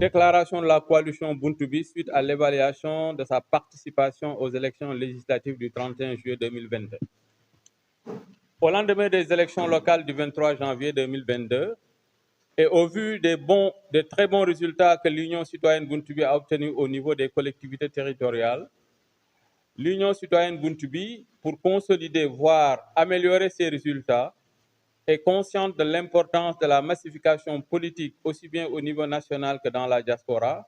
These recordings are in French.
Déclaration de la coalition Buntubi suite à l'évaluation de sa participation aux élections législatives du 31 juillet 2022. Au lendemain des élections locales du 23 janvier 2022, et au vu des très bons résultats que l'Union citoyenne Buntubi a obtenus au niveau des collectivités territoriales, l'Union citoyenne Buntubi, pour consolider, voire améliorer ses résultats, est consciente de l'importance de la massification politique aussi bien au niveau national que dans la diaspora,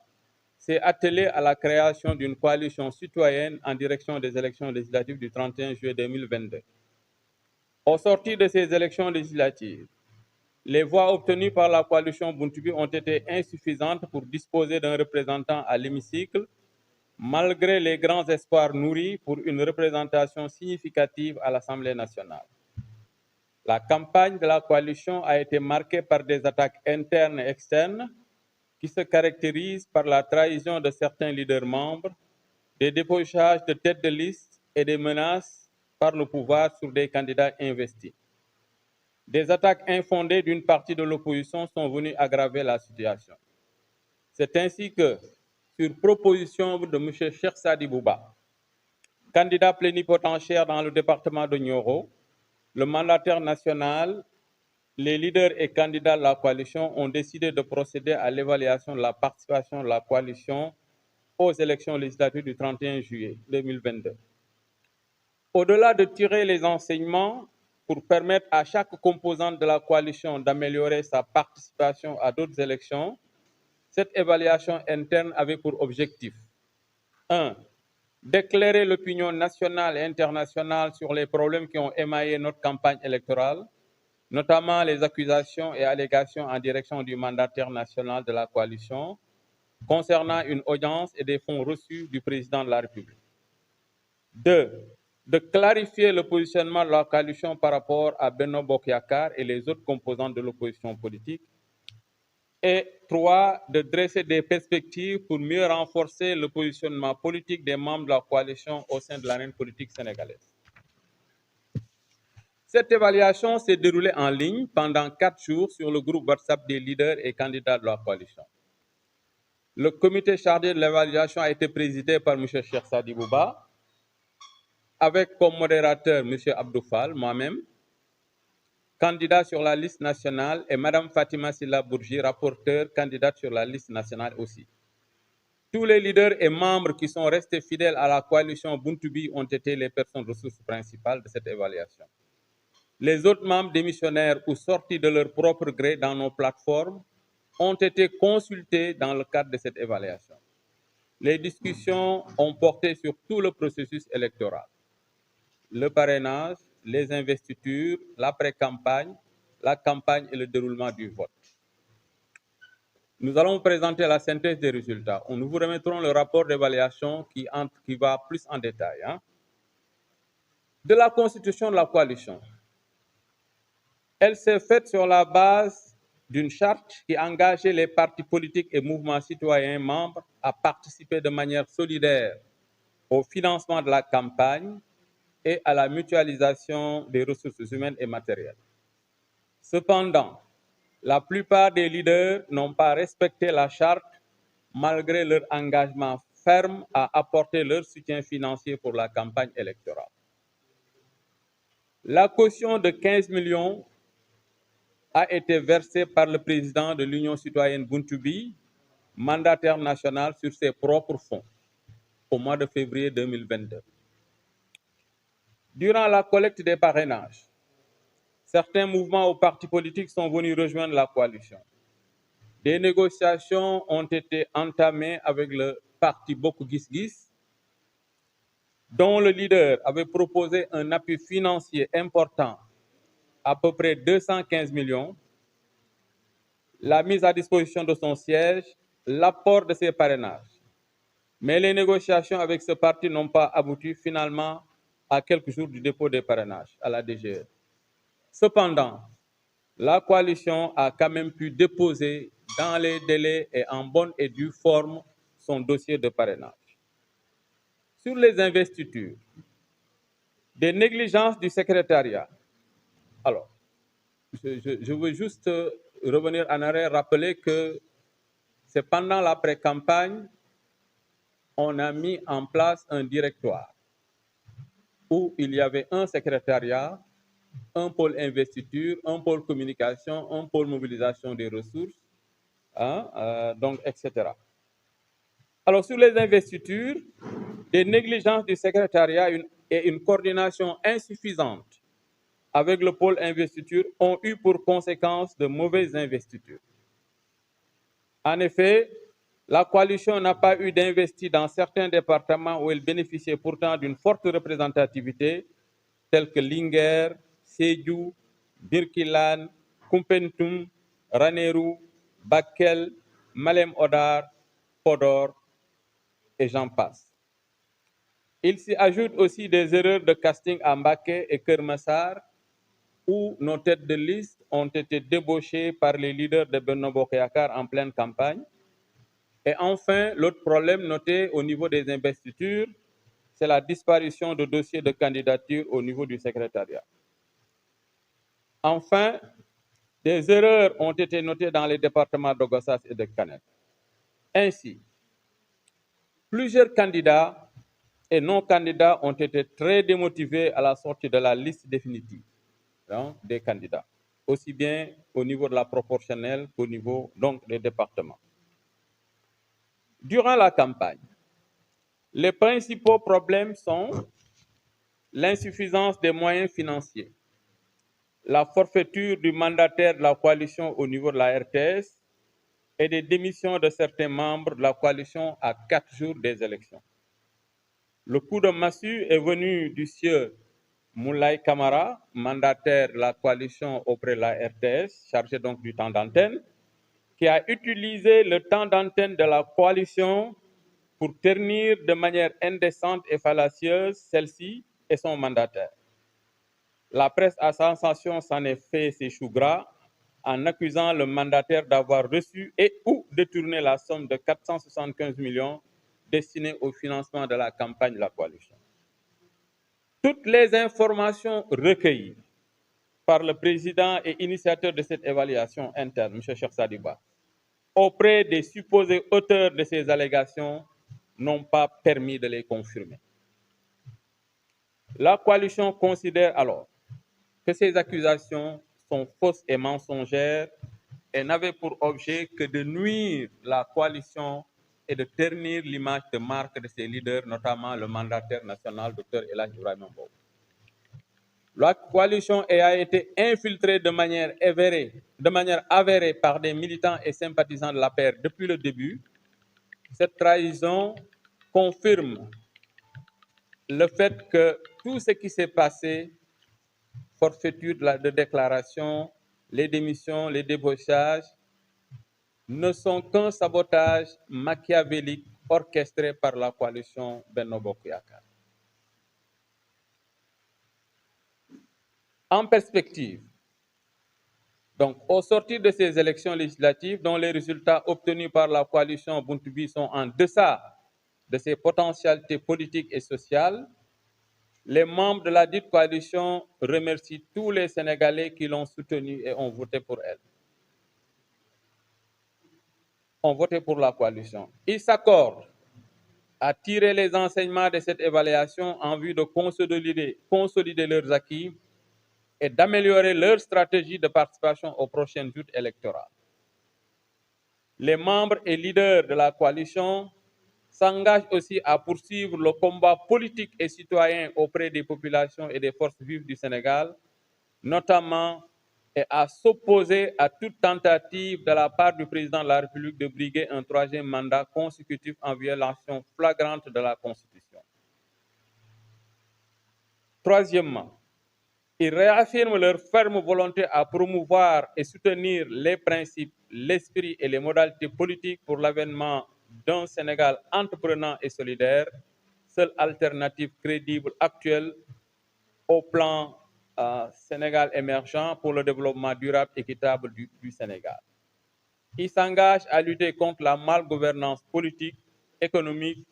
s'est attelée à la création d'une coalition citoyenne en direction des élections législatives du 31 juillet 2022. Au sortir de ces élections législatives, les voix obtenues par la coalition Buntubi ont été insuffisantes pour disposer d'un représentant à l'hémicycle, malgré les grands espoirs nourris pour une représentation significative à l'Assemblée nationale. La campagne de la coalition a été marquée par des attaques internes et externes qui se caractérisent par la trahison de certains leaders membres, des débauchages de têtes de liste et des menaces par le pouvoir sur des candidats investis. Des attaques infondées d'une partie de l'opposition sont venues aggraver la situation. C'est ainsi que, sur proposition de M. Cheikh Sadi Bouba, candidat plénipotentiaire dans le département de Nioro, le mandataire national, les leaders et candidats de la coalition ont décidé de procéder à l'évaluation de la participation de la coalition aux élections législatives du 31 juillet 2022. Au-delà de tirer les enseignements pour permettre à chaque composante de la coalition d'améliorer sa participation à d'autres élections, cette évaluation interne avait pour objectif 1. D'éclairer l'opinion nationale et internationale sur les problèmes qui ont émaillé notre campagne électorale, notamment les accusations et allégations en direction du mandataire national de la coalition concernant une audience et des fonds reçus du président de la République. 2. De clarifier le positionnement de la coalition par rapport à Benno Bokk-Yakaar et les autres composantes de l'opposition politique. Et 3. De dresser des perspectives pour mieux renforcer le positionnement politique des membres de la coalition au sein de l'arène politique sénégalaise. Cette évaluation s'est déroulée en ligne pendant 4 jours sur le groupe WhatsApp des leaders et candidats de la coalition. Le comité chargé de l'évaluation a été présidé par M. Cheikh Sadi Bouba, avec comme modérateur M. Abdou Fall, moi-même, candidat sur la liste nationale, et Mme Fatima Silla Bourgi, rapporteur, candidate sur la liste nationale aussi. Tous les leaders et membres qui sont restés fidèles à la coalition Buntubi ont été les personnes ressources principales de cette évaluation. Les autres membres démissionnaires ou sortis de leur propre gré dans nos plateformes ont été consultés dans le cadre de cette évaluation. Les discussions ont porté sur tout le processus électoral. Le parrainage, les investitures, l'après-campagne, la campagne et le déroulement du vote. Nous allons vous présenter la synthèse des résultats. Nous vous remettrons le rapport d'évaluation qui va plus en détail. De la constitution de la coalition, elle s'est faite sur la base d'une charte qui engageait les partis politiques et mouvements citoyens membres à participer de manière solidaire au financement de la campagne et à la mutualisation des ressources humaines et matérielles. Cependant, la plupart des leaders n'ont pas respecté la charte malgré leur engagement ferme à apporter leur soutien financier pour la campagne électorale. La caution de 15 millions a été versée par le président de l'Union citoyenne Buntubi, mandataire national, sur ses propres fonds au mois de février 2022. Durant la collecte des parrainages, certains mouvements ou partis politiques sont venus rejoindre la coalition. Des négociations ont été entamées avec le parti Bokk Gis Gis, dont le leader avait proposé un appui financier important, à peu près 215 millions, la mise à disposition de son siège, l'apport de ses parrainages. Mais les négociations avec ce parti n'ont pas abouti finalement à quelques jours du dépôt des parrainages à la DGE. Cependant, la coalition a quand même pu déposer dans les délais et en bonne et due forme son dossier de parrainage. Sur les investitures, des négligences du secrétariat. Alors, je veux juste revenir en arrière, rappeler que c'est pendant la pré-campagne, on a mis en place un directoire où il y avait un secrétariat, un pôle investiture, un pôle communication, un pôle mobilisation des ressources, donc, etc. Alors, sur les investitures, des négligences du secrétariat et une coordination insuffisante avec le pôle investiture ont eu pour conséquence de mauvaises investitures. En effet, la coalition n'a pas eu d'investis dans certains départements où elle bénéficiait pourtant d'une forte représentativité, tels que Linguère, Sédhiou, Birkilane, Koumpentoum, Ranérou, Bakel, Malem Hodar, Podor, et j'en passe. Il s'y ajoute aussi des erreurs de casting à Mbacké et Keur Massar, où nos têtes de liste ont été débauchées par les leaders de Benno Bokk Yakaar en pleine campagne. Et enfin, l'autre problème noté au niveau des investitures, c'est la disparition de dossiers de candidature au niveau du secrétariat. Enfin, des erreurs ont été notées dans les départements de Gossas et de Kanel. Ainsi, plusieurs candidats et non-candidats ont été très démotivés à la sortie de la liste définitive des candidats, aussi bien au niveau de la proportionnelle qu'au niveau donc des départements. Durant la campagne, les principaux problèmes sont l'insuffisance des moyens financiers, la forfaiture du mandataire de la coalition au niveau de la RTS et des démissions de certains membres de la coalition à 4 jours des élections. Le coup de massue est venu du sieur Moulay Kamara, mandataire de la coalition auprès de la RTS, chargé donc du temps d'antenne, qui a utilisé le temps d'antenne de la coalition pour ternir de manière indécente et fallacieuse celle-ci et son mandataire. La presse à sensation s'en est fait ses choux gras en accusant le mandataire d'avoir reçu et ou détourné la somme de 475 millions destinée au financement de la campagne de la coalition. Toutes les informations recueillies par le président et initiateur de cette évaluation interne, M. Cheikh Sadiba, auprès des supposés auteurs de ces allégations n'ont pas permis de les confirmer. La coalition considère alors que ces accusations sont fausses et mensongères et n'avaient pour objet que de nuire la coalition et de ternir l'image de marque de ses leaders, notamment le mandataire national, Dr El Hadji Ibrahima Mbow. La coalition a été infiltrée de manière avérée par des militants et sympathisants de l'APR depuis le début. Cette trahison confirme le fait que tout ce qui s'est passé, forfaiture de déclaration, les démissions, les débauchages, ne sont qu'un sabotage machiavélique orchestré par la coalition Benno Bokk Yakaar. En perspective, donc au sortir de ces élections législatives dont les résultats obtenus par la coalition Buntu Bi sont en deçà de ses potentialités politiques et sociales, les membres de la dite coalition remercient tous les Sénégalais qui l'ont soutenue et ont voté pour elle. Ont voté pour la coalition. Ils s'accordent à tirer les enseignements de cette évaluation en vue de consolider leurs acquis et d'améliorer leur stratégie de participation aux prochaines joutes électorales. Les membres et leaders de la coalition s'engagent aussi à poursuivre le combat politique et citoyen auprès des populations et des forces vives du Sénégal, notamment et à s'opposer à toute tentative de la part du président de la République de briguer un troisième mandat consécutif en violation flagrante de la Constitution. Troisièmement, ils réaffirment leur ferme volonté à promouvoir et soutenir les principes, l'esprit et les modalités politiques pour l'avènement d'un Sénégal entreprenant et solidaire, seule alternative crédible actuelle au plan Sénégal émergent pour le développement durable et équitable du Sénégal. Ils s'engagent à lutter contre la malgouvernance politique, économique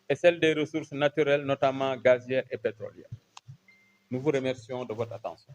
et celle des ressources naturelles, notamment gazières et pétrolières. Nous vous remercions de votre attention.